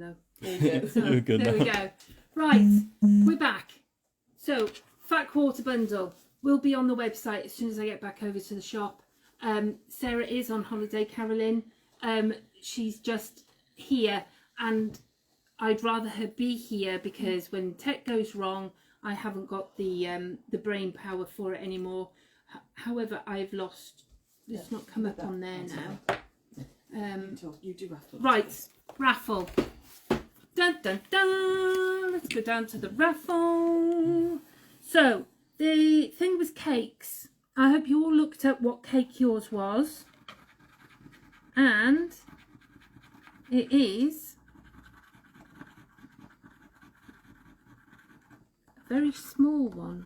though. There you go. So, You're good there now. we go. Right, we're back. So, Fat Quarter Bundle will be on the website as soon as I get back over to the shop. Sarah is on holiday, Carolyn. She's just here, and I'd rather her be here because when tech goes wrong, I haven't got the brain power for it anymore. However, I've lost. It's not come up on there now. You do raffle. Right, raffle. Dun dun dun. Let's go down to the raffle. So the thing was cakes. I hope you all looked at what cake yours was, and it is a very small one.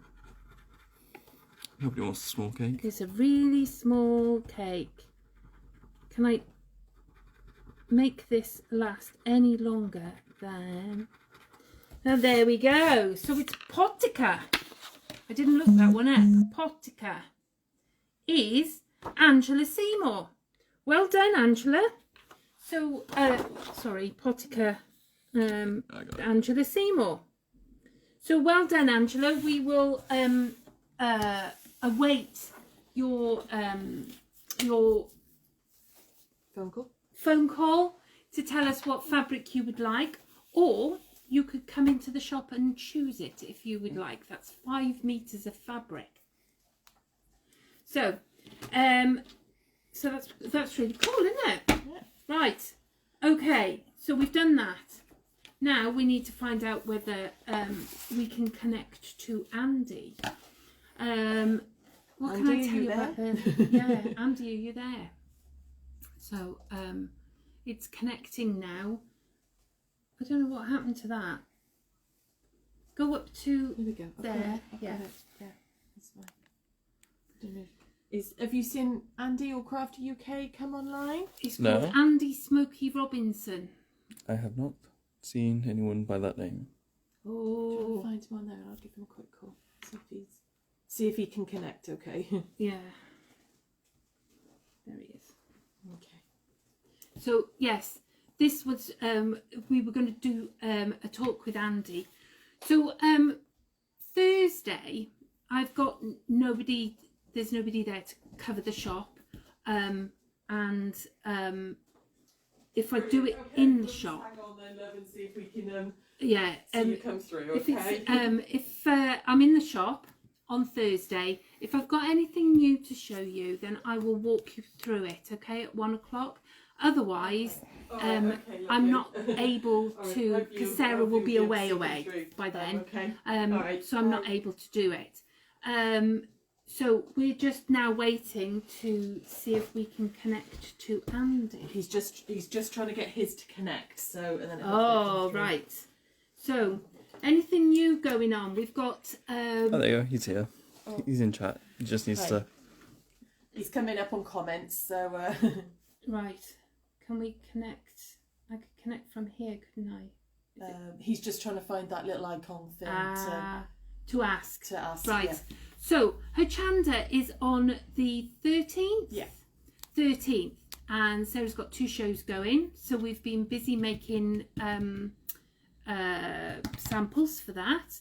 Nobody wants a small cake. It's a really small cake. Can I make this last any longer than... Now there we go. So it's Potica. I didn't look that one up. Potica is Angela Seymour. Well done, Angela. So, sorry, Potica, Angela Seymour. So well done, Angela. We will await your phone call to tell us what fabric you would like, or you could come into the shop and choose it if you would like. That's 5 meters of fabric. So, so that's really cool, isn't it? Yeah. Right. Okay. So we've done that. Now we need to find out whether we can connect to Andy. What can I Andy, tell you there? about her? Yeah, Andy, are you there? So it's connecting now. I don't know what happened to that. Go up to Here we go. there. I've Yeah. got it. Yeah, that's fine. I don't know. Have you seen Andy or Crafty UK come online? It's No. called Andy Smokey Robinson. I have not seen anyone by that name. Oh, Find him on there and I'll give him a quick call. See if he can connect, okay? yeah. There he is. Okay. So yes, this was we were going to do a talk with Andy. So Thursday, I've got nobody. There's nobody there to cover the shop, and if I do it in the shop, Hang on then, love, and see if we can yeah, see you come through. if Okay. it's if I'm in the shop on Thursday, if I've got anything new to show you, then I will walk you through it. Okay, at 1 o'clock. Otherwise, okay, I'm lovely. not able All right, to, hope you- because Sarah hope will you be get away something through. by then. Okay. All right, so I'm not bye. able to do it. So we're just now waiting to see if we can connect to Andy. He's just trying to get his to connect. So and then. Oh right. So anything new going on? We've got. Oh, there you go. He's here. Oh. He's in chat. He just needs to. He's coming up on comments. So. Right. Can we connect? I could connect from here, couldn't I? He's just trying to find that little icon thing To ask. to ask. Right. Yeah. So her Chanda is on the 13th. Yeah. 13th, and Sarah's got 2 shows going. So we've been busy making samples for that.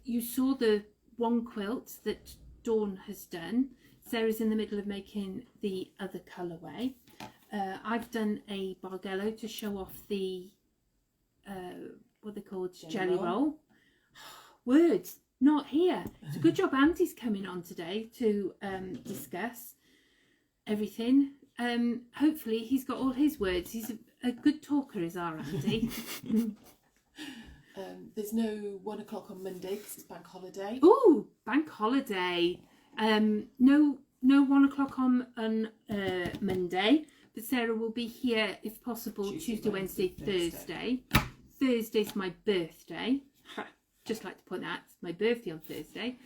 You saw the one quilt that Dawn has done. Sarah's in the middle of making the other colourway. I've done a bargello to show off the what they're called, jelly roll. Words not here. It's a good job Andy's coming on today to discuss everything. Hopefully he's got all his words. He's a good talker, is our Andy. There's no 1 o'clock on Monday because it's bank holiday. Ooh, bank holiday. No 1 o'clock on Monday, but Sarah will be here if possible Tuesday, Wednesday, Thursday. Thursday's my birthday. Just like to point out, it's my birthday on Thursday.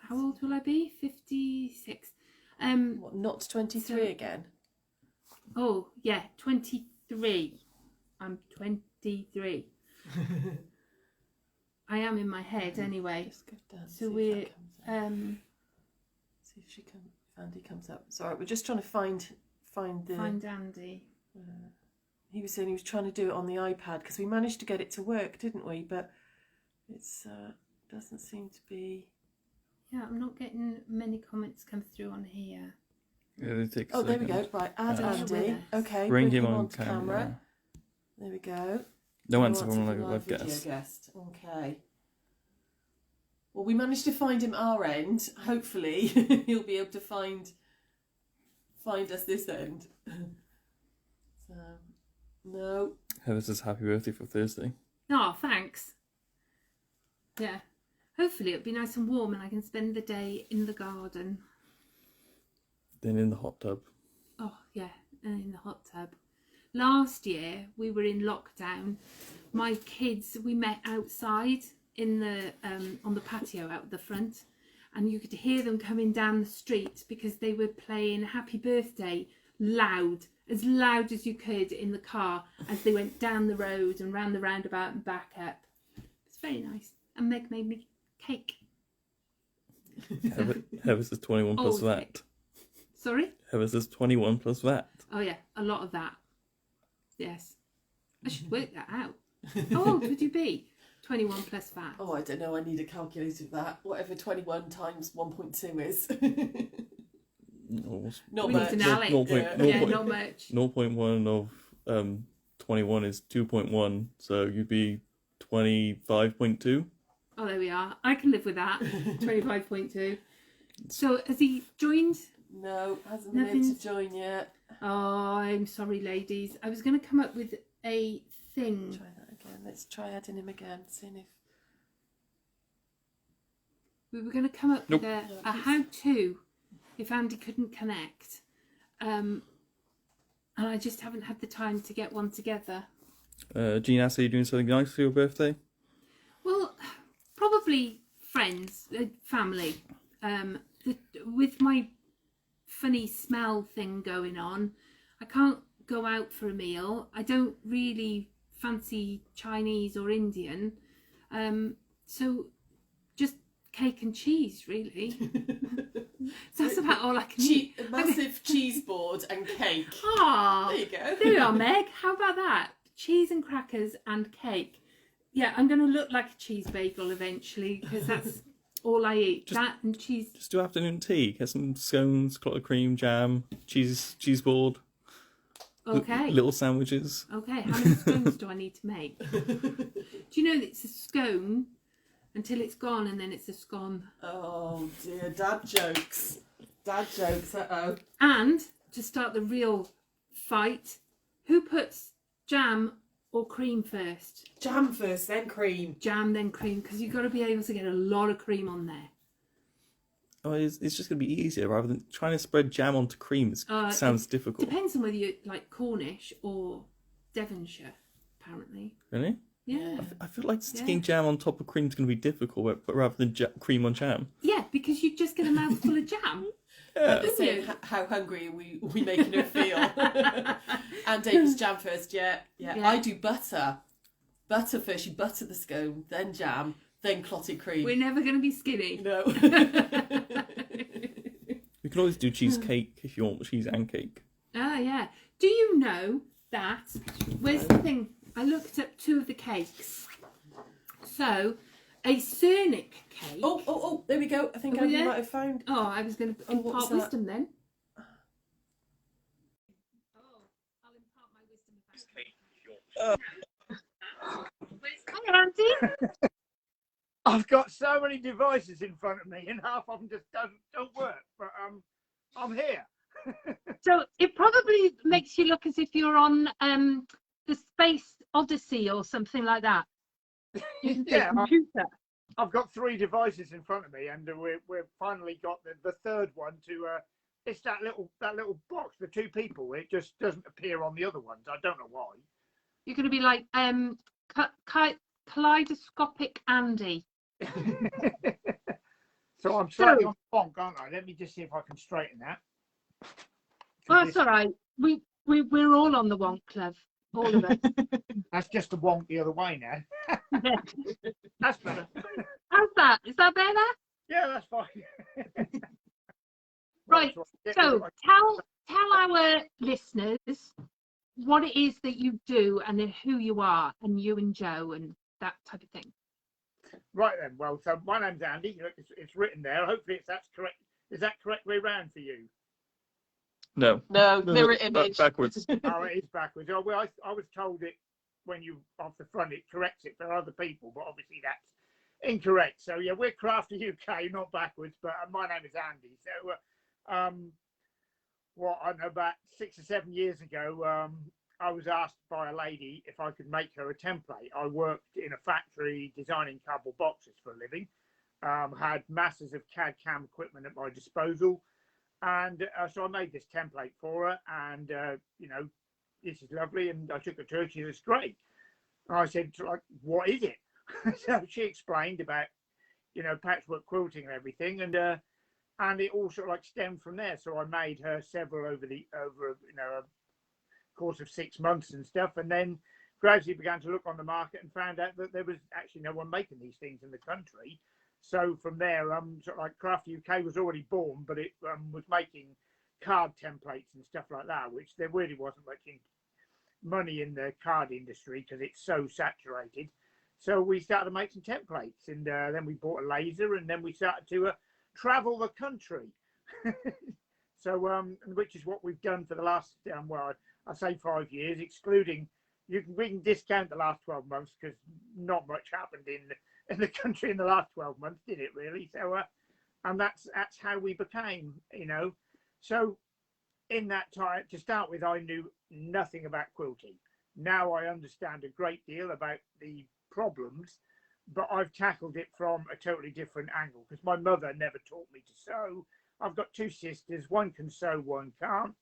How old will I be? 56. What, not 23 again? Oh yeah, 23. I'm 23. I am in my head anyway. Just go down. So see we're if that comes up. See if Andy comes up. It's alright. We're just trying to find the. find Andy. He was saying he was trying to do it on the iPad because we managed to get it to work, didn't we? But it's doesn't seem to be. Yeah, I'm not getting many comments come through on here. Yeah, it takes Oh, a there we second. go. Right, add Andy. Okay, Bring him on on camera. camera. There we go. No answer answer from from a live web video guest. guest. Okay. Well, we managed to find him our end. Hopefully, he'll be able to find us this end. So, no. Heather says happy birthday for Thursday. Oh, thanks. Yeah. Hopefully it'll be nice and warm and I can spend the day in the garden. Then in the hot tub. Oh, yeah, and in the hot tub. Last year we were in lockdown. My kids, we met outside in the on the patio out the front, and you could hear them coming down the street because they were playing Happy Birthday as loud as you could in the car as they went down the road and round the roundabout and back up. It's very nice. And Meg made me cake. Heather says 21 plus VAT. Cake. Sorry? Heather says 21 plus VAT. Oh yeah, a lot of that. Yes. I should work that out. How old would you be? 21 plus VAT. Oh, I don't know. I need a calculator for that. Whatever 21 times 1.2 is. No, Not We much. need an Alex. Yeah, Not much. 0.1 of 21 is 2.1, so you'd be 25.2. Oh, there we are. I can live with that. 25.2. So has he joined? No, hasn't been able to join yet. Oh, I'm sorry, ladies. I was going to come up with a thing. Try that again. Let's try adding him again. Seeing if We were going to come up Nope. with a how-to if Andy couldn't connect. And I just haven't had the time to get one together. Jean asks, are you doing something nice for your birthday? Well, probably friends, family. With my funny smell thing going on, I can't go out for a meal. I don't really fancy Chinese or Indian. So just cake and cheese, really. That's about all I can eat. a massive cheese board and cake. Ah, There you go. there you are, Meg. How about that? Cheese and crackers and cake. Yeah, I'm going to look like a cheese bagel eventually because that's all I eat. That and cheese. Just do afternoon tea. Get some scones, clotted cream, jam, cheese board. Okay. Little sandwiches. Okay, how many scones do I need to make? Do you know that it's a scone until it's gone and then it's a scone? Oh dear, dad jokes. Dad jokes, uh-oh. And to start the real fight, who puts jam or cream first? Jam first, then cream. Jam, then cream, because you've got to be able to get a lot of cream on there. Oh, it's just going to be easier rather than trying to spread jam onto cream. Sounds difficult. Depends on whether you like Cornish or Devonshire, apparently. Really? Yeah. I feel like sticking jam on top of cream is going to be difficult, but rather than cream on jam. Yeah, because you just get a mouthful of jam. Yeah. They're saying how hungry are we making her feel. And David's jam first, yeah. I do butter. Butter first, you butter the scone, then jam, then clotted cream. We're never going to be skinny. No. We can always do cheesecake if you want cheese and cake. Ah, yeah. Do you know that? Where's the thing? I looked up 2 of the cakes. So, a Cernic cake. Oh, there we go. I think Oh, I yeah? might have found. Oh, I was going to Oh, what's impart that? wisdom then. Oh, I'll impart my wisdom. Hi, Andy. I've got so many devices in front of me, and half of them just don't work. But I'm here. So it probably makes you look as if you're on the Space Odyssey or something like that. Yeah, Computer. I've got 3 devices in front of me, and we've finally got the third one to. It's that little box, the 2 people. It just doesn't appear on the other ones. I don't know why. You're going to be like kaleidoscopic Andy. So I'm slightly on the bonk, aren't I? Let me just see if I can straighten that. Well, that's all right. We're all on the wonk club, all of us. That's just a wonk the other way now. Yeah. That's better. How's that? Is that better? Yeah, that's fine. Right. So tell our listeners what it is that you do and then who you are and you and Joe and that type of thing. Right then. Well, so my name's Andy. It's written there. Hopefully, that's correct. Is that correct way round for you? No. No, mirror image. Backwards. Oh, it is backwards. Oh, well, I was told it when you off the front. It corrects it for other people, but obviously that's incorrect. So yeah, we're Crafty UK, not backwards. But my name is Andy. So, what I don't know, about 6 or 7 years ago, I was asked by a lady if I could make her a template. I worked in a factory designing cardboard boxes for a living. Had masses of CAD CAM equipment at my disposal, and so I made this template for her. And you know, this is lovely. And I took her to her. She was great. And I said, like, what is it? So she explained about, you know, patchwork quilting and everything, and it all sort of like stemmed from there. So I made her several over you know, a course of 6 months and stuff, and then gradually began to look on the market and found out that there was actually no one making these things in the country. So from there, sort of like Crafty UK was already born, but it was making card templates and stuff like that, which there really wasn't much money in the card industry because it's so saturated. So we started to make some templates, and then we bought a laser, and then we started to travel the country. So, which is what we've done for the last, well, I say 5 years, excluding, we can discount the last 12 months because not much happened in the country in the last 12 months, did it really? So, and that's how we became, you know. So in that time, to start with, I knew nothing about quilting. Now I understand a great deal about the problems, but I've tackled it from a totally different angle because my mother never taught me to sew. I've got 2 sisters, one can sew, one can't.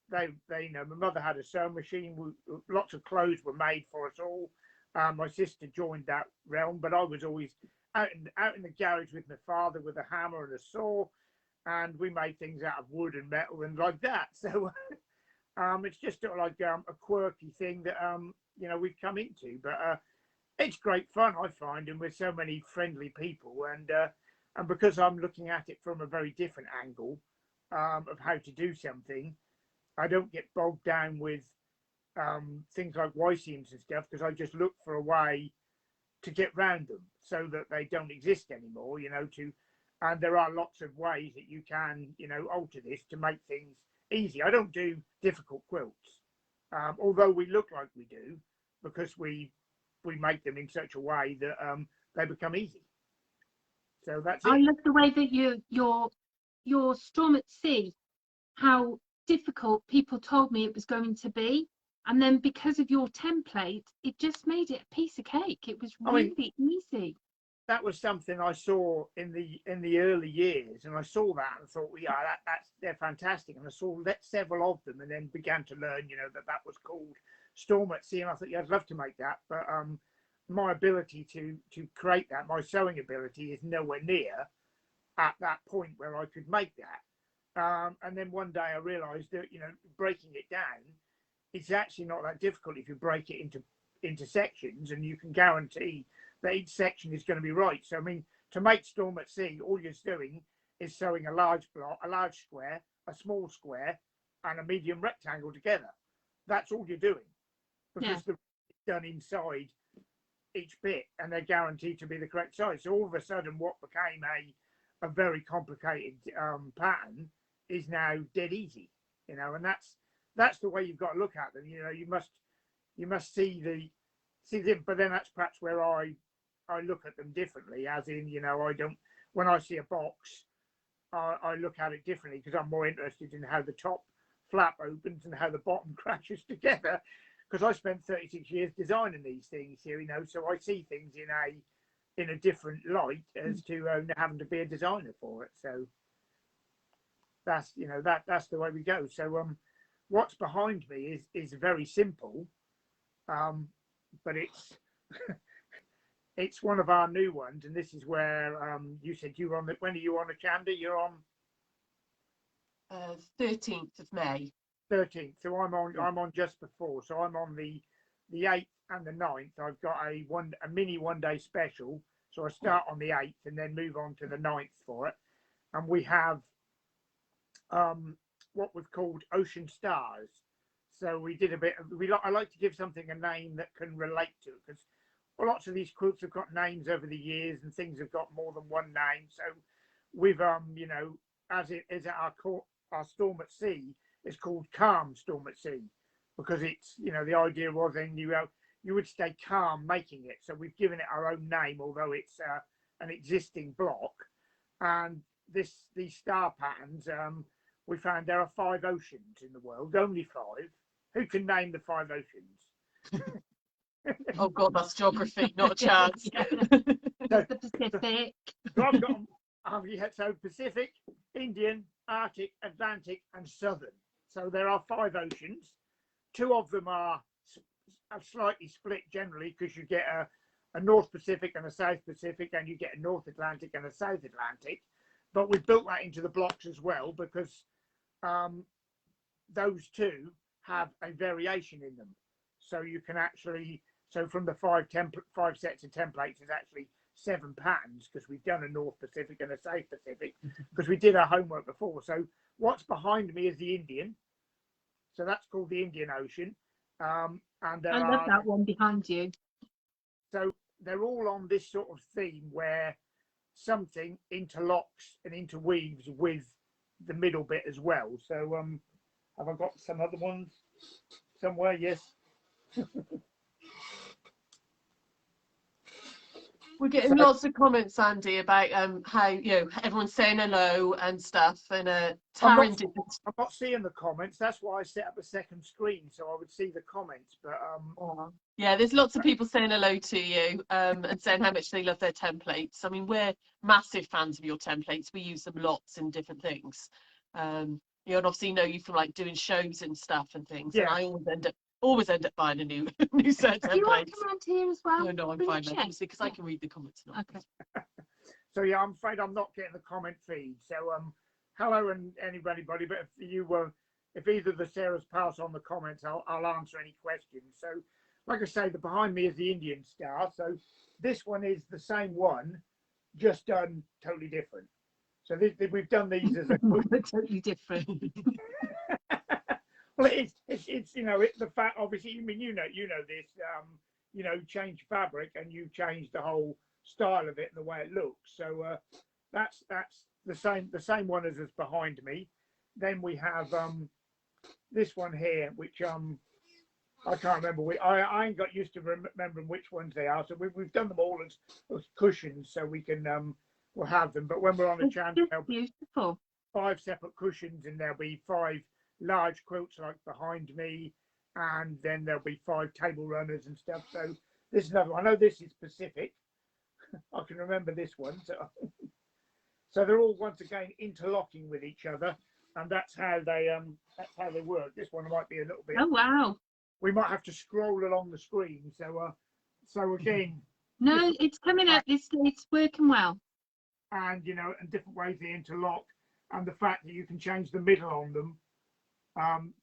They you know, my mother had a sewing machine. Lots of clothes were made for us all. My sister joined that realm, but I was always out in the garage with my father with a hammer and a saw, and we made things out of wood and metal and like that. So it's just sort of like a quirky thing that you know, we've come into, but it's great fun, I find, and with so many friendly people, and because I'm looking at it from a very different angle of how to do something, I don't get bogged down with things like Y seams and stuff, because I just look for a way to get round them so that they don't exist anymore, you know, and there are lots of ways that you can, you know, alter this to make things easy. I don't do difficult quilts, although we look like we do, because we make them in such a way that they become easy. So that's it. I love the way that your Storm at Sea, how difficult people told me it was going to be, and then because of your template, it just made it a piece of cake. It was really easy. That was something I saw in the early years, and I saw that and thought, well, yeah, they're fantastic. And I saw several of them, and then began to learn, you know, that was called Storm at Sea, and I thought, yeah, I'd love to make that, but my ability to create that, my sewing ability, is nowhere near at that point where I could make that. And then one day I realised that, you know, breaking it down, it's actually not that difficult if you break it into sections, and you can guarantee that each section is going to be right. So I mean, to make Storm at Sea, all you're doing is sewing a large block, a large square, a small square, and a medium rectangle together. That's all you're doing, because the it's done inside each bit, and they're guaranteed to be the correct size. So all of a sudden, what became a very complicated pattern is now dead easy, you know. And that's the way you've got to look at them. You know, you must see them, but then that's perhaps where I look at them differently, as in, you know, when I see a box, I look at it differently, because I'm more interested in how the top flap opens and how the bottom crashes together, because I spent 36 years designing these things here, you know, so I see things in a different light as to having to be a designer for it. So that's, you know, that's the way we go. So what's behind me is very simple, but it's it's one of our new ones, and this is where you said you were on when are you on, Achanda? You're on 13th of May. 13th. So I'm on just before. So I'm on the 8th and the 9th. I've got a mini 1 day special. So I start on the 8th and then move on to the 9th for it. And we have what we've called Ocean Stars. So we did a bit. I like to give something a name that can relate to it, because lots of these quilts have got names over the years, and things have got more than one name. So we've you know, as it is our Storm at Sea, it's called Calm Storm at Sea, because it's, you know, the idea was then you would stay calm making it. So we've given it our own name, although it's an existing block. And these star patterns, we found there are 5 oceans in the world, only 5. Who can name the 5 oceans? Oh God, that's geography, not a chance. The Pacific. So I've got so Pacific, Indian, Arctic, Atlantic, and Southern. So there are 5 oceans. 2 of them are slightly split generally, because you get a North Pacific and a South Pacific, and you get a North Atlantic and a South Atlantic. But we've built that into the blocks as well, because those 2 have a variation in them. So you can actually, so from the 5 sets of templates, there's actually 7 patterns, because we've done a North Pacific and a South Pacific, because we did our homework before. So what's behind me is the Indian. So that's called the Indian Ocean. And I love that one behind you. So they're all on this sort of theme where something interlocks and interweaves with the middle bit as well. So have I got some other ones somewhere? Yes. We're getting lots of comments, Andy, about how, you know, everyone's saying hello and stuff, and Taryn did. I'm not seeing the comments. That's why I set up a second screen, so I would see the comments. But yeah, there's lots of people saying hello to you, and saying how much they love their templates. I mean, we're massive fans of your templates. We use them lots in different things. You know, and obviously know you from like doing shows and stuff and things. Yeah. And I always end up buying a new set of templates. Do you want to come around here as well? No, I'm fine, obviously, because I can read the comments now. Okay. So yeah, I'm afraid I'm not getting the comment feed. So hello and anybody, but if either of the Sarahs pass on the comments, I'll answer any questions. So like I say, the behind me is the Indian star. So this one is the same one, just done totally different. So we've done these as a totally different. Well, it's you know, it's the fact, obviously, I mean, you know this, you know, change fabric and you change the whole style of it and the way it looks. So that's the same one as is behind me. Then we have this one here, which I can't remember. I ain't got used to remembering which ones they are. So we've done them all as cushions, so we can we'll have them. But when we're on the channel, beautiful. 5 separate cushions, and there'll be 5 large quilts like behind me, and then there'll be 5 table runners and stuff. So this is another one. I know this is Pacific. I can remember this one. So they're all once again interlocking with each other, and that's how they work. This one might be a little bit. Oh wow! We might have to scroll along the screen. So again. No, it's coming up. It's working well. And you know, and different ways they interlock, and the fact that you can change the middle on them.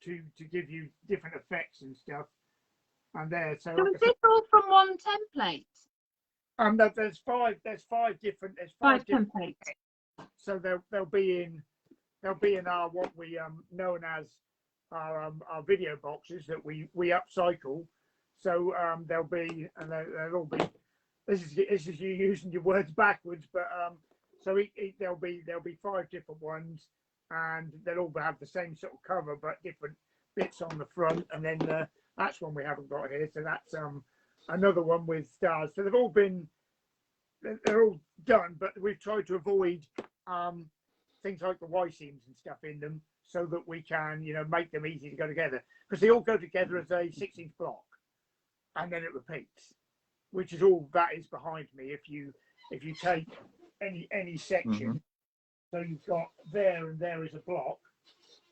To give you different effects and stuff, and there. So is this all from one template? There's 5 different. There's 5 different templates. So they'll be in our what we known as our video boxes that we upcycle. So they'll be, and they'll all be. This is you using your words backwards, but so there'll be 5 different ones. And they'll all have the same sort of cover, but different bits on the front. And then that's one we haven't got here. So that's another one with stars. So they're all done, but we've tried to avoid things like the Y seams and stuff in them, so that we can, you know, make them easy to go together, because they all go together as a 6-inch block, and then it repeats, which is all that is behind me. If you take any section. Mm-hmm. So you've got there and there is a block,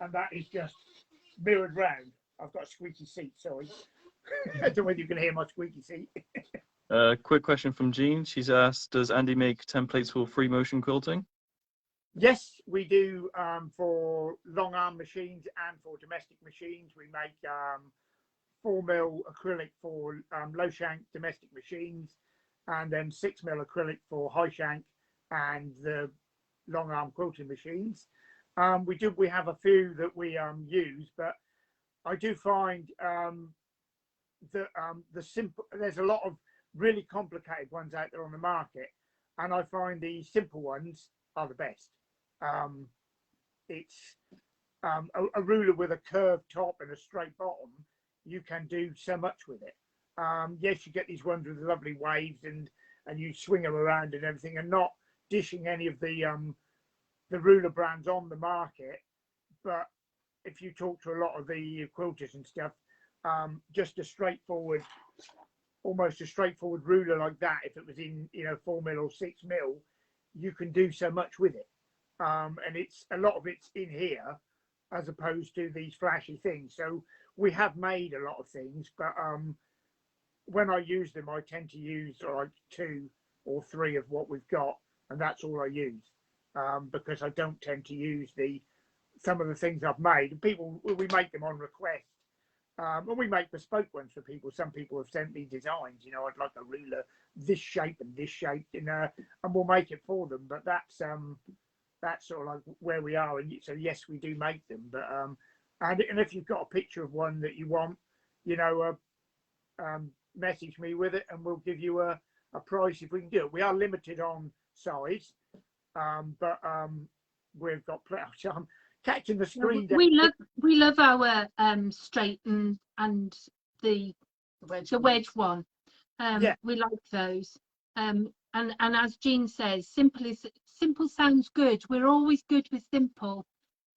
and that is just mirrored round. I've got a squeaky seat, sorry. I don't know whether you can hear my squeaky seat. Quick question from Jean. She's asked, does Andy make templates for free motion quilting? Yes, we do, for long arm machines and for domestic machines. We make 4mm acrylic for low shank domestic machines, and then 6mm acrylic for high shank and the long arm quilting machines. We have a few that we use, but I do find that there's a lot of really complicated ones out there on the market, and I find the simple ones are the best. It's a ruler with a curved top and a straight bottom. You can do so much with it. Yes, you get these ones with lovely waves, and you swing them around and everything, and not dishing any of the ruler brands on the market. But if you talk to a lot of the quilters and stuff, just a straightforward, almost a straightforward ruler like that, if it was in 4mm or 6mm, you can do so much with it. And it's a lot of it's in here as opposed to these flashy things. So we have made a lot of things, but when I use them, I tend to use like 2 or 3 of what we've got, and that's all I use, because I don't tend to use some of the things I've made. People, we make them on request, and we make bespoke ones for people. Some people have sent me designs. I'd like a ruler this shape and this shape, and we'll make it for them. But that's sort of like where we are. And so yes, we do make them. But and if you've got a picture of one that you want, message me with it, and we'll give you a price if we can do it. We are limited on size, but we've got plenty. I'm catching the screen. We love our straight and the wedge one. Yeah. We like those. And as Jean says, simple sounds good. We're always good with simple.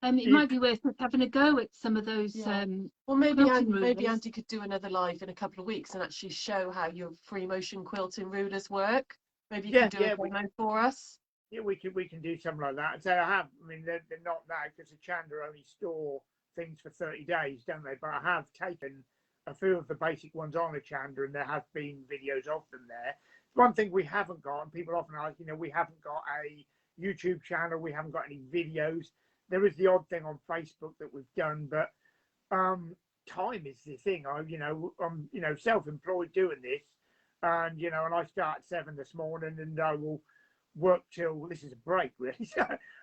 It might be worth us having a go at some of those. Well, maybe rulers. Andy could do another live in a couple of weeks and actually show how your free motion quilting rulers work. Maybe you can do a demo for us. Yeah, we can do something like that. So I mean, they're not now because the Chandler only store things for 30 days, don't they? But I have taken a few of the basic ones on the Chandler, and there have been videos of them there. One thing we haven't got, and people often ask, we haven't got a YouTube channel, we haven't got any videos. There is the odd thing on Facebook that we've done, but time is the thing. I'm self-employed doing this, and and I start at 7 this morning, and I will work till this is a break, really.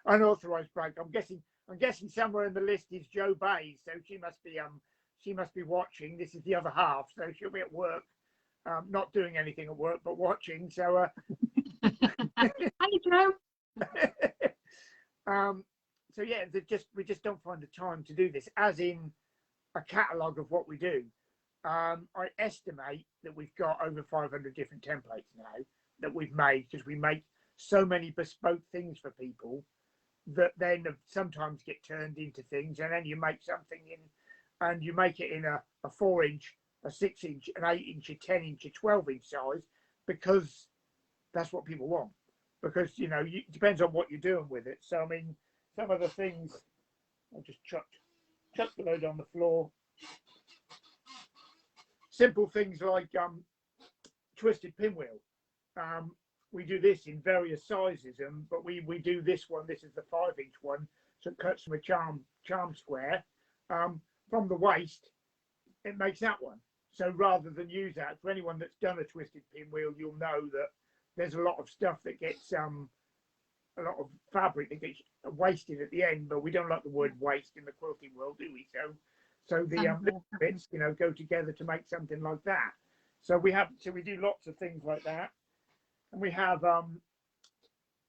Unauthorized break. I'm guessing somewhere in the list is Jo Bays, so she must be watching. This is the other half, so she'll be at work, not doing anything at work but watching. So Hi, Jo. So yeah, we just don't find the time to do this, as in a catalogue of what we do. I estimate that we've got over 500 different templates now that we've made, because we make so many bespoke things for people that then sometimes get turned into things, and then you make something and you make it in a 4-inch, a 6-inch, an 8-inch, a 10-inch, a 12-inch size, because that's what people want. Because it depends on what you're doing with it. So I mean, some of the things I just chucked the load on the floor. Simple things like twisted pinwheel. We do this in various sizes, but we do this one. This is the 5-inch one, so it cuts from a charm square. From the waist, it makes that one. So rather than use that, for anyone that's done a twisted pinwheel, you'll know that there's a lot of stuff that gets a lot of fabric that gets wasted at the end, but we don't like the word waste in the quilting world, do we? So the little bits, go together to make something like that. So we do lots of things like that, and we have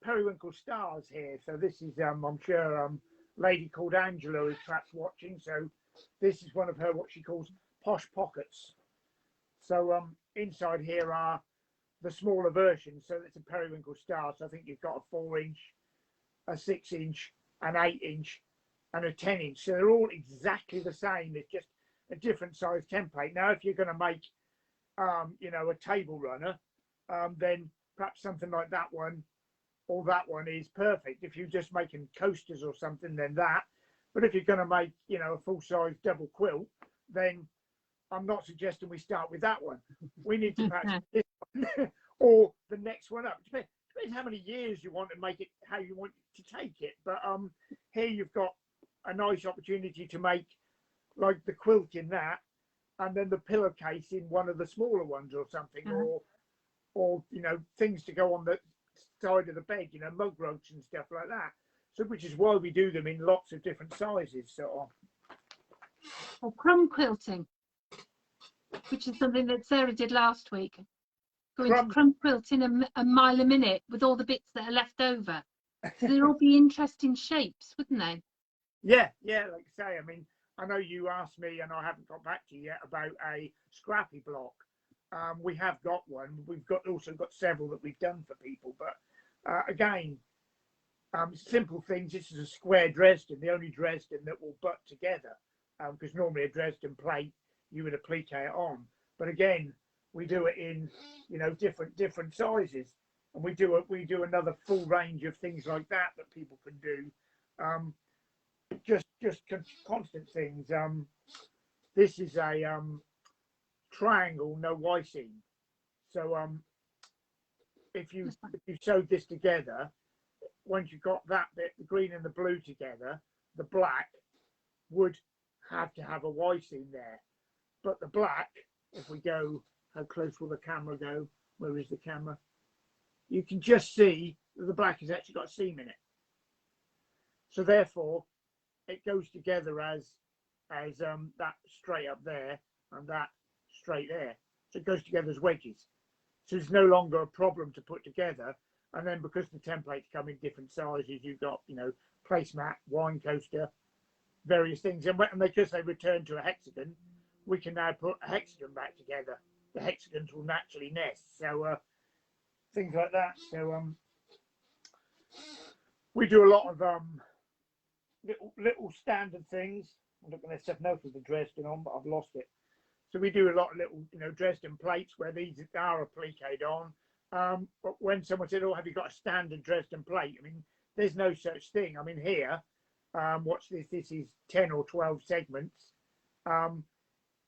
Periwinkle Stars here. So this is I'm sure a lady called Angela is perhaps watching. So this is one of her what she calls Posh Pockets. So inside here are the smaller versions. So it's a Periwinkle Star. So I think you've got a 4-inch, a 6-inch, an 8-inch, and a 10-inch. So they're all exactly the same. It's just a different size template. Now, if you're going to make, a table runner, then perhaps something like that one or that one is perfect. If you're just making coasters or something, then that. But if you're going to make, a full-size double quilt, then I'm not suggesting we start with that one. We need to perhaps this one or the next one up. Depends how many years you want to make it, how you want to take it. But here you've got a nice opportunity to make like the quilt in that, and then the pillowcase in one of the smaller ones or something, or things to go on the side of the bed, mug rugs and stuff like that. So which is why we do them in lots of different sizes. So or crumb quilting, which is something that Sarah did last week. Going to crumb quilting a mile a minute with all the bits that are left over. So they'd all be interesting shapes, wouldn't they? Yeah, like I say, I mean, I know you asked me, and I haven't got back to you yet, about a scrappy block. We have got one. We've also got several that we've done for people, but again, simple things. This is a square Dresden, the only Dresden that will butt together, because normally a Dresden plate you would applique it on. But again, we do it in, you know, different sizes, and we do another full range of things like that people can do. Just constant things. This is a triangle, no Y-seam. So if you sewed this together, once you got that bit, the green and the blue together, the black would have to have a Y-seam there. But the black, if we go, how close will the camera go? Where is the camera? You can just see that the black has actually got a seam in it. So therefore, it goes together as that straight up there and that straight there. So it goes together as wedges. So it's no longer a problem to put together. And then because the templates come in different sizes, you've got, you know, placemat, wine coaster, various things. And because they return to a hexagon, we can now put a hexagon back together. The hexagons will naturally nest. So things like that. So we do a lot of little standard things. I'm not going to set note of the Dresden on, but I've lost it. So we do a lot of little, you know, Dresden plates where these are appliqued on. But when someone said, "Oh, have you got a standard Dresden plate?" I mean, there's no such thing. I mean, here, watch this. This is 10 or 12 segments.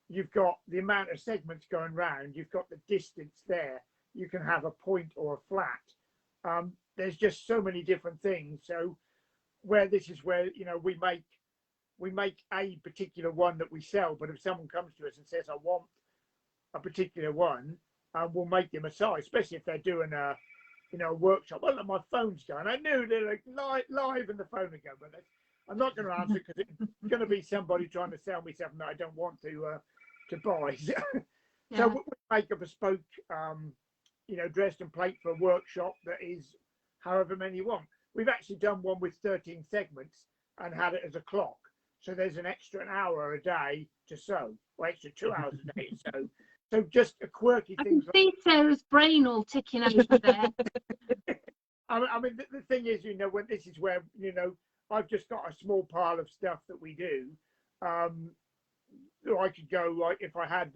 You've got the amount of segments going round. You've got the distance there. You can have a point or a flat. There's just so many different things. So where this is where, you know, we make a particular one that we sell, but if someone comes to us and says, "I want a particular one," we'll make them a size, especially if they're doing a, you know, a workshop. Oh, look, my phone's going. I knew they're like live and the phone would go, but I'm not going to answer because it's going to be somebody trying to sell me something that I don't want to buy. Yeah. So we make a bespoke, you know, Dresden plate for a workshop that is however many you want. We've actually done one with 13 segments and had it as a clock. So there's an extra hour a day to sew, or extra 2 hours a day to sew. So just a quirky I thing. can see Sarah's brain all ticking over there. I mean, the thing is, you know, when this is where, you know, I've just got a small pile of stuff that we do. I could go, like, if I had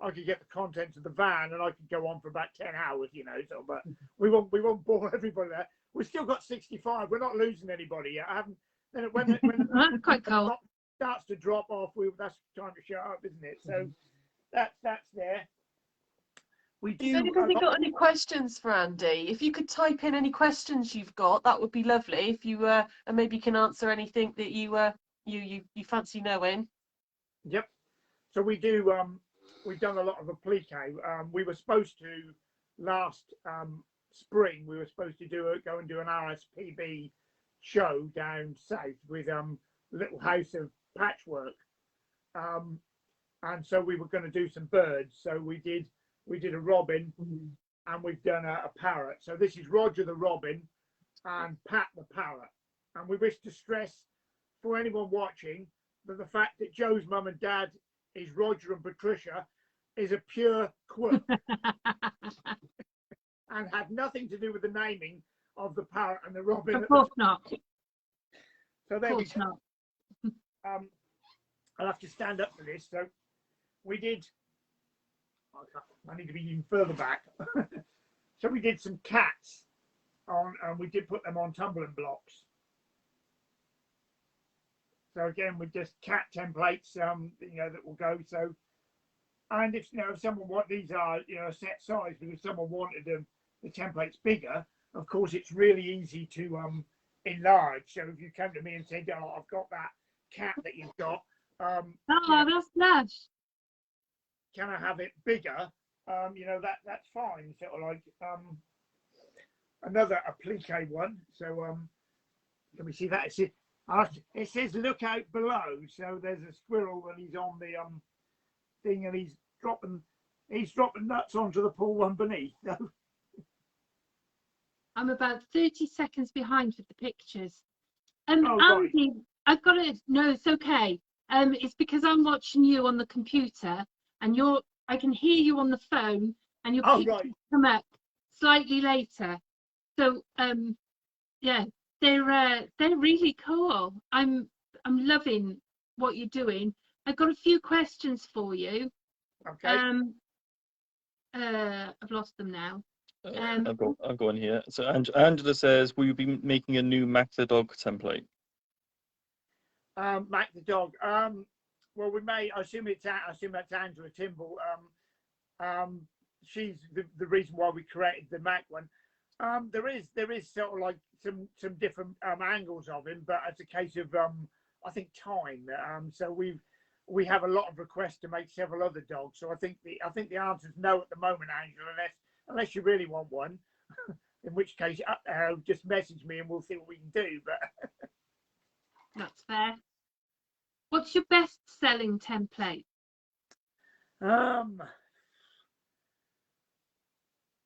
I could get the contents of the van and I could go on for about 10 hours, you know. So, but we won't bore everybody there. We've still got 65. We're not losing anybody yet. I haven't. Then when That's quite cool. Starts to drop off, that's time to shut up, isn't it? So that's there. We do. Has anybody got any questions for Andy? If you could type in any questions you've got, that would be lovely. If you and maybe can answer anything that you fancy knowing. Yep. So we do. We've done a lot of applique. We were supposed to last spring. We were supposed to go and do an RSPB show down south with Little House of Patchwork, and so we were going to do some birds. So we did a robin, and we've done a parrot. So this is Roger the robin and Pat the parrot. And we wish to stress for anyone watching that the fact that Joe's mum and dad is Roger and Patricia is a pure quirk and had nothing to do with the naming of the parrot and the robin. Of course not. So there we go. not. I'll have to stand up for this. So we did. I need to be even further back. So we did some cats on, and we did put them on tumbling blocks. So again, with just cat templates, you know, that will go. So, and if, you know, if someone these are, you know, a set size, because someone wanted the templates bigger, of course, it's really easy to enlarge. So if you come to me and say, "Oh, I've got that cat that you've got. Oh, that's lush. Can I have it bigger?" You know, that's fine. Sort of like another applique one. So let me see that. It says look out below, so there's a squirrel and he's on the thing and he's dropping nuts onto the pool one beneath. I'm about 30 seconds behind with the pictures. Oh, right. Andy, I've got to, no, it's okay. It's because I'm watching you on the computer and I can hear you on the phone and your pictures Right. come up slightly later. So, yeah, they're really cool. I'm loving what you're doing. I've got a few questions for you. Okay. I've lost them now. I'll go on here. So Angela says, will you be making a new Mac the Dog template? Mac the dog. Well, we may. I assume that's Angela Timble. She's the reason why we created the Mac one. There is sort of like some different angles of him, but it's a case of I think time. So we have a lot of requests to make several other dogs. So I think the answer is no at the moment, Angela, unless you really want one. In which case, just message me and we'll see what we can do. But That's fair. What's your best-selling template?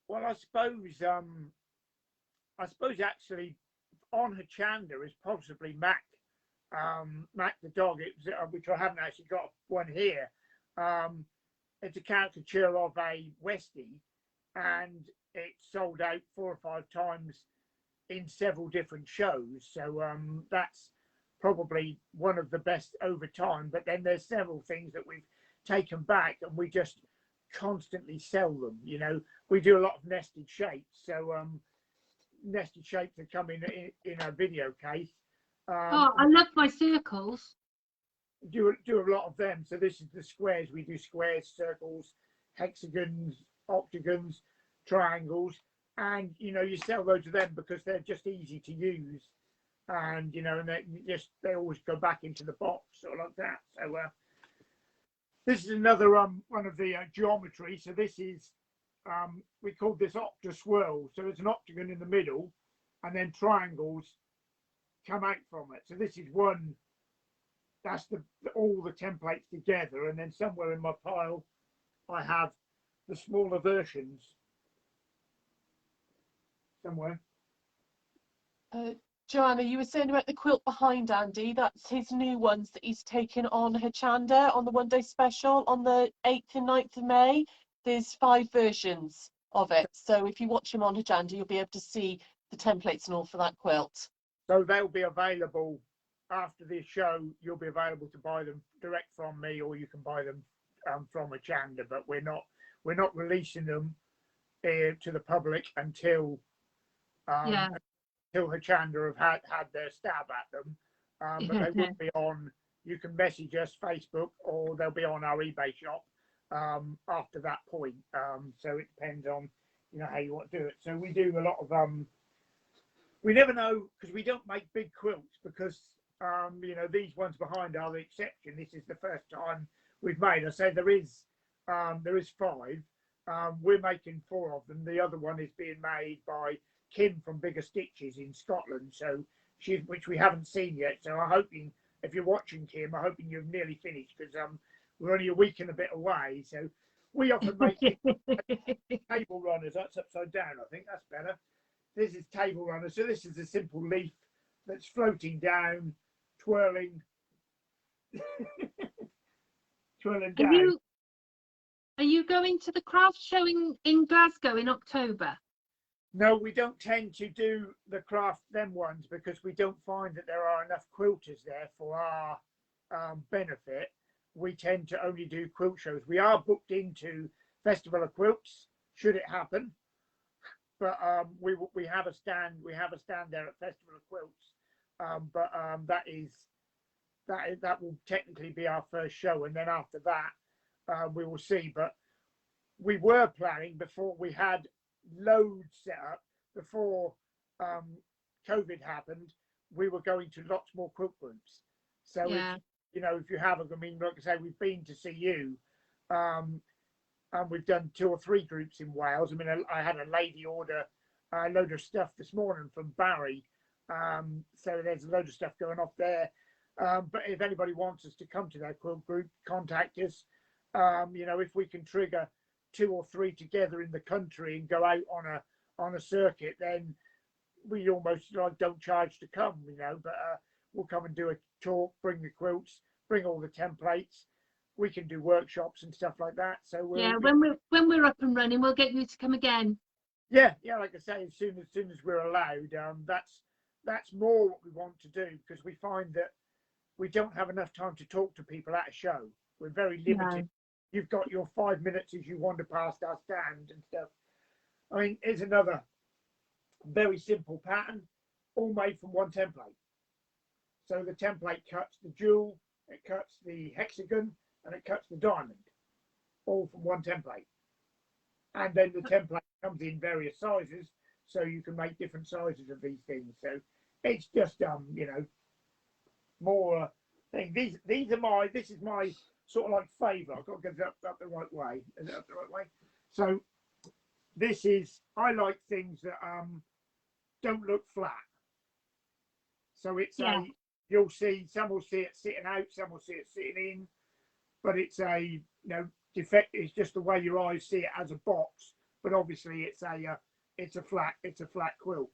well, I suppose actually on Hachanda is possibly Mac the dog, which I haven't actually got one here. It's a caricature of a Westie, and it sold out 4 or 5 times in several different shows. So that's probably one of the best over time. But then there's several things that we've taken back, and we just constantly sell them. You know, we do a lot of nested shapes, so nested shapes that come in a video case. Oh, I love my circles. Do a lot of them. So this is the squares. We do squares, circles, hexagons, octagons, triangles, and you sell loads of them because they're just easy to use, and and they always go back into the box or like that. So this is another one of the geometry. So this is we call this Octa Swirl. So it's an octagon in the middle, and then triangles come out from it. So this is one. That's all the templates together, and then somewhere in my pile, I have the smaller versions. Somewhere. Joanna, you were saying about the quilt behind Andy. That's his new ones that he's taken on Hachanda on the one-day special on the 8th and 9th of May. There's 5 versions of it. So if you watch him on Hachanda, you'll be able to see the templates and all for that quilt. So they'll be available after this show. You'll be available to buy them direct from me, or you can buy them from Hachanda. But we're not releasing them to the public until Hachanda have had their stab at them. But they will be on. You can message us Facebook, or they'll be on our eBay shop after that point. So it depends on how you want to do it. So we do a lot of we never know, because we don't make big quilts, because these ones behind are the exception. This is the first time we've made. I say there is 5. We're making 4 of them. The other one is being made by Kim from Bigger Stitches in Scotland. So which we haven't seen yet. So I'm hoping, if you're watching, Kim, I'm hoping you've nearly finished, because we're only a week and a bit away. So we often make table runners. That's upside down. I think that's better. This is table runner. So this is a simple leaf that's floating down, twirling, twirling down. Are you going to the craft show in Glasgow in October? No, we don't tend to do the craft them ones, because we don't find that there are enough quilters there for our benefit. We tend to only do quilt shows. We are booked into Festival of Quilts, should it happen. But we have a stand. We have a stand there at Festival of Quilts. But that will technically be our first show, and then after that we will see. But we were planning, before we had loads set up, before COVID happened, we were going to lots more quilt groups. So if you haven't, I mean, like I say, we've been to see you. And we've done 2 or 3 groups in Wales. I mean, I had a lady order a load of stuff this morning from Barry, So there's a load of stuff going off there. But if anybody wants us to come to their quilt group, contact us. You know, if we can trigger 2 or 3 together in the country and go out on a circuit, then we almost like don't charge to come, you know. But we'll come and do a talk, bring the quilts, bring all the templates. We can do workshops and stuff like that. So when we're up and running, we'll get you to come again. Yeah, like I say, as soon as we're allowed, that's more what we want to do, because we find that we don't have enough time to talk to people at a show. We're very limited. No. You've got your 5 minutes as you wander past our stand and stuff. I mean, here's another very simple pattern, all made from one template. So the template cuts the jewel, it cuts the hexagon, and it cuts the diamond, all from one template. And then the template comes in various sizes, so you can make different sizes of these things. So it's just you know, more thing. This is my sort of like favourite. I've got to get it up the right way. Is it up the right way? So this is, I like things that don't look flat. So it's you'll see, some will see it sitting out, some will see it sitting in, but it's a, you know, defect. It's just the way your eyes see it as a box, but obviously it's a flat quilt.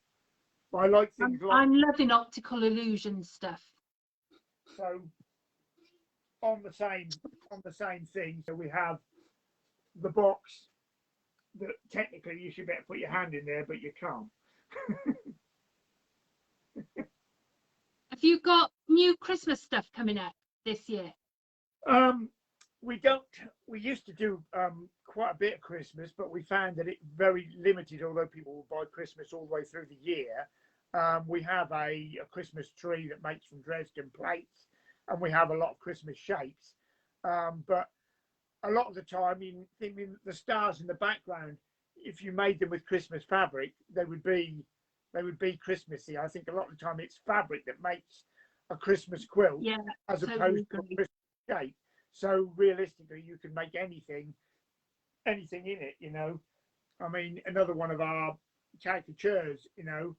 But I like things I'm loving optical illusion stuff. So on the same thing, so we have the box that technically you should be able to put your hand in there, but you can't. Have you got new Christmas stuff coming out this year? We don't. We used to do quite a bit of Christmas, but we found that it's very limited. Although people will buy Christmas all the way through the year, we have a Christmas tree that makes from Dresden plates, and we have a lot of Christmas shapes. But a lot of the time, in the stars in the background, if you made them with Christmas fabric, they would be Christmassy. I think a lot of the time it's fabric that makes a Christmas quilt, as opposed to a Christmas shape. So realistically, you can make anything in it, you know. I mean, another one of our caricatures, you know,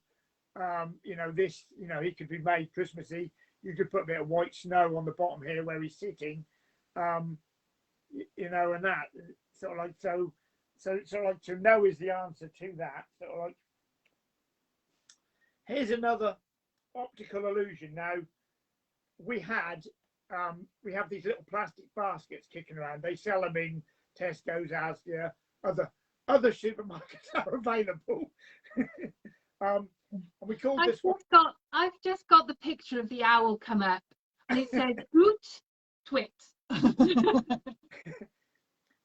this, you know, he could be made Christmassy. You could put a bit of white snow on the bottom here where he's sitting, you know, and that sort of like, so like to know is the answer to that. Sort of like, here's another optical illusion. Now, we have these little plastic baskets kicking around. They sell them in Tesco's, Asda, other supermarkets are available. And we call this one. I've just got the picture of the owl come up, and it says "Hoot Twit."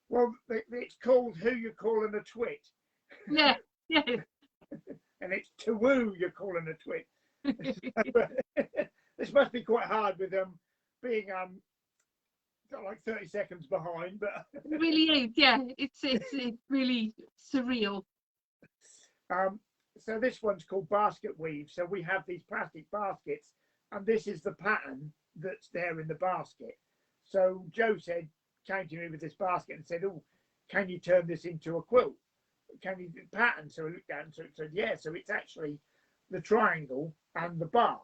Well, it's called "Who You Calling a Twit." Yeah. And it's "To Woo You're Calling a Twit." This must be quite hard with being like 30 seconds behind, but it really is. Yeah, it's really surreal. So this one's called basket weave. So we have these plastic baskets, and this is the pattern that's there in the basket. So Joe came to me with this basket and said, "Oh, can you turn this into a quilt? Can you do pattern?" So I looked at it and said, "Yeah." So it's actually the triangle and the bar.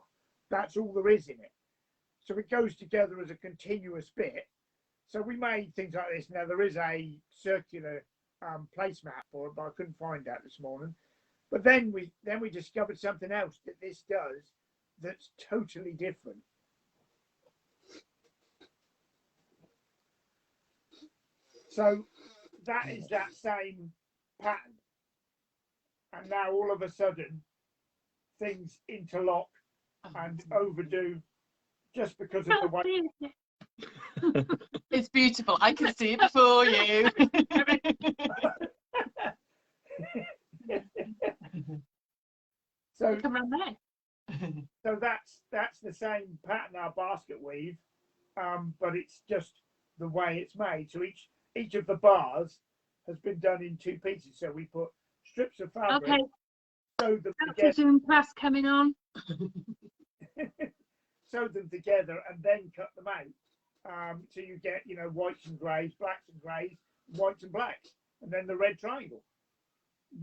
That's all there is in it. So it goes together as a continuous bit. So we made things like this. Now there is a circular placemat for it, but I couldn't find that this morning. But then we discovered something else that this does that's totally different. So that is that same pattern. And now all of a sudden things interlock and overdo just because of the way. It's beautiful. I can see it before you. So come around there. So that's the same pattern, our basket weave, but it's just the way it's made. So each of the bars has been done in 2 pieces. So we put strips of fabric, sewed them together. Zoom class coming on. Sewed them together and then cut them out. So you get, you know, whites and greys, blacks and greys, whites and blacks, and then the red triangle.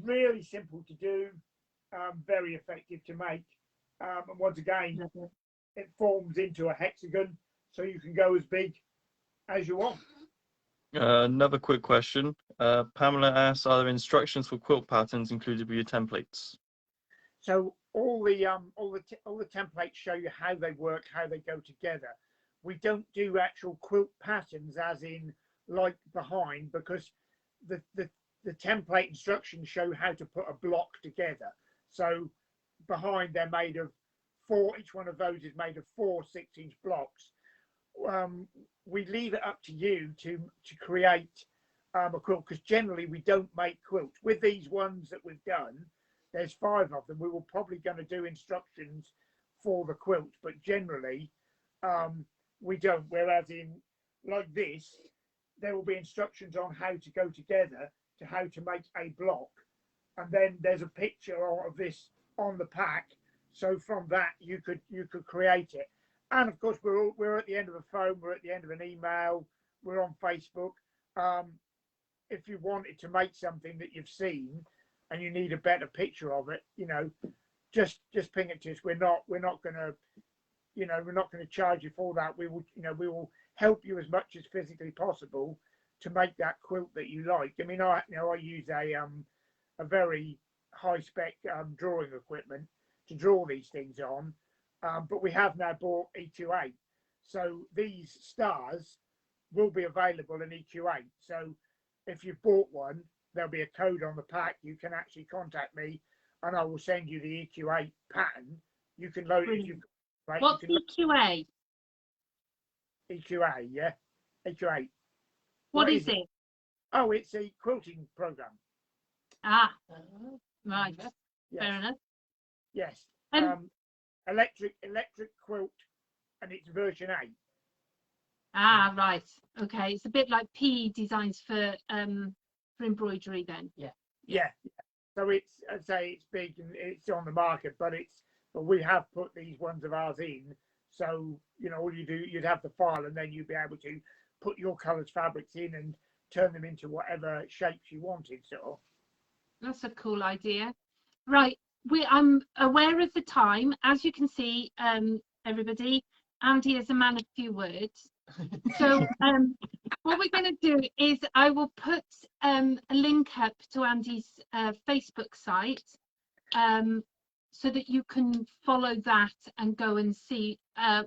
Really simple to do, very effective to make. And once again, it forms into a hexagon, so you can go as big as you want. Another quick question. Pamela asks, are there instructions for quilt patterns included with your templates? So all the templates show you how they work, how they go together. We don't do actual quilt patterns, as in like behind, because the template instructions show how to put a block together. So behind, they're made of 4. Each one of those is made of 4 6-inch blocks. We leave it up to you to create a quilt, because generally we don't make quilts. With these ones that we've done, there's 5 of them. We were probably going to do instructions for the quilt, but generally we don't. Whereas in like this, there will be instructions on how to go together, to how to make a block, and then there's a picture of this on the pack. So from that you could create it. And of course we're at the end of a phone, we're at the end of an email, we're on Facebook. If you wanted to make something that you've seen and you need a better picture of it, you know, just ping it to us. We're not going to, you know, we're not going to charge you for that. We will, you know, we will help you as much as physically possible to make that quilt that you like. I mean, I use a very high spec drawing equipment to draw these things on, but we have now bought EQ8, so these stars will be available in EQ8. So if you've bought one, there'll be a code on the pack. You can actually contact me and I will send you the EQ8 pattern. You can load it. Right, what's EQA? EQA, yeah, EQ8. What is it? Oh, it's a quilting program. Ah, right. Yes. Fair enough. Yes. Um, Electric quilt, and it's version 8. Ah, right. Okay, it's a bit like PE designs for embroidery then. Yeah. So it's, I'd say it's big and it's on the market, but we have put these ones of ours in. So, you know, all you do, you'd have the file and then you'd be able to put your coloured fabrics in and turn them into whatever shapes you wanted, sort of. That's a cool idea. Right, I'm aware of the time. As you can see, everybody, Andy is a man of few words. So what we're going to do is I will put a link up to Andy's Facebook site, so that you can follow that and go and see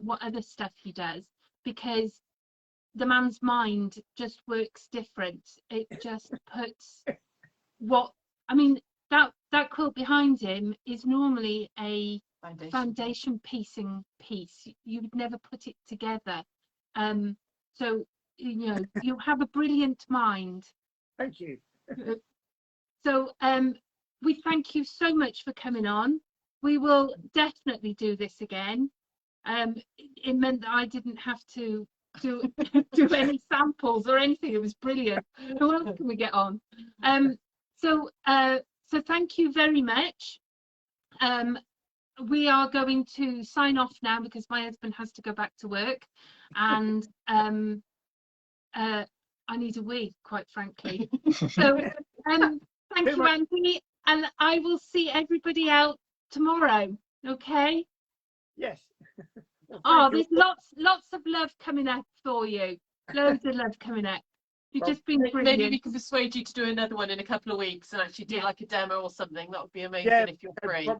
what other stuff he does, because the man's mind just works different. It just puts what, I mean, that quilt behind him is normally a foundation piecing piece. You would never put it together. So, you know, you have a brilliant mind. Thank you. So we thank you so much for coming on. We will definitely do this again. It meant that I didn't have to do any samples or anything. It was brilliant. Who else can we get on? So thank you very much. We are going to sign off now because my husband has to go back to work, and I need a wee, quite frankly. So thank you, Andy, and I will see everybody out tomorrow. Okay. Yes. Oh, there's lots of love coming up for you. Loads of love coming up. You've just been brilliant. Maybe we can persuade you to do another one in a couple of weeks and actually do like a demo or something. That would be amazing if you're free.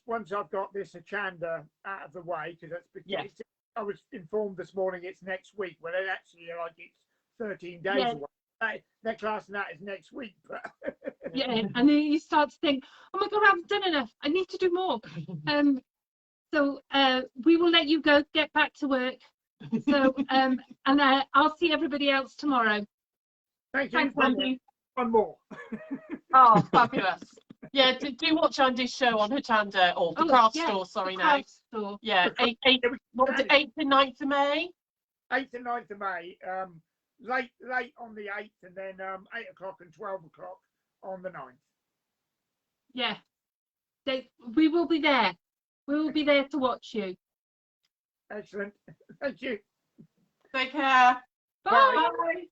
Once I've got this Achanda out of the way, because I was informed this morning it's next week. Well, it actually it's 13 days away. Their class and that is next week. But yeah, and then you start to think, oh my God, I haven't done enough. I need to do more. So we will let you go, get back to work. So and I'll see everybody else tomorrow. Thank you. Thanks, Andy. One more. Oh, fabulous. Yeah, do watch Andy's show on Achanda, or the craft store, sorry, now. Store. Yeah, 8th and 9th of May? 8th and 9th of May. Late on the 8th, and then 8 o'clock and 12 o'clock on the 9th. Yeah. We will be there. We will be there to watch you. Excellent. Thank you. Take care. Bye. Bye.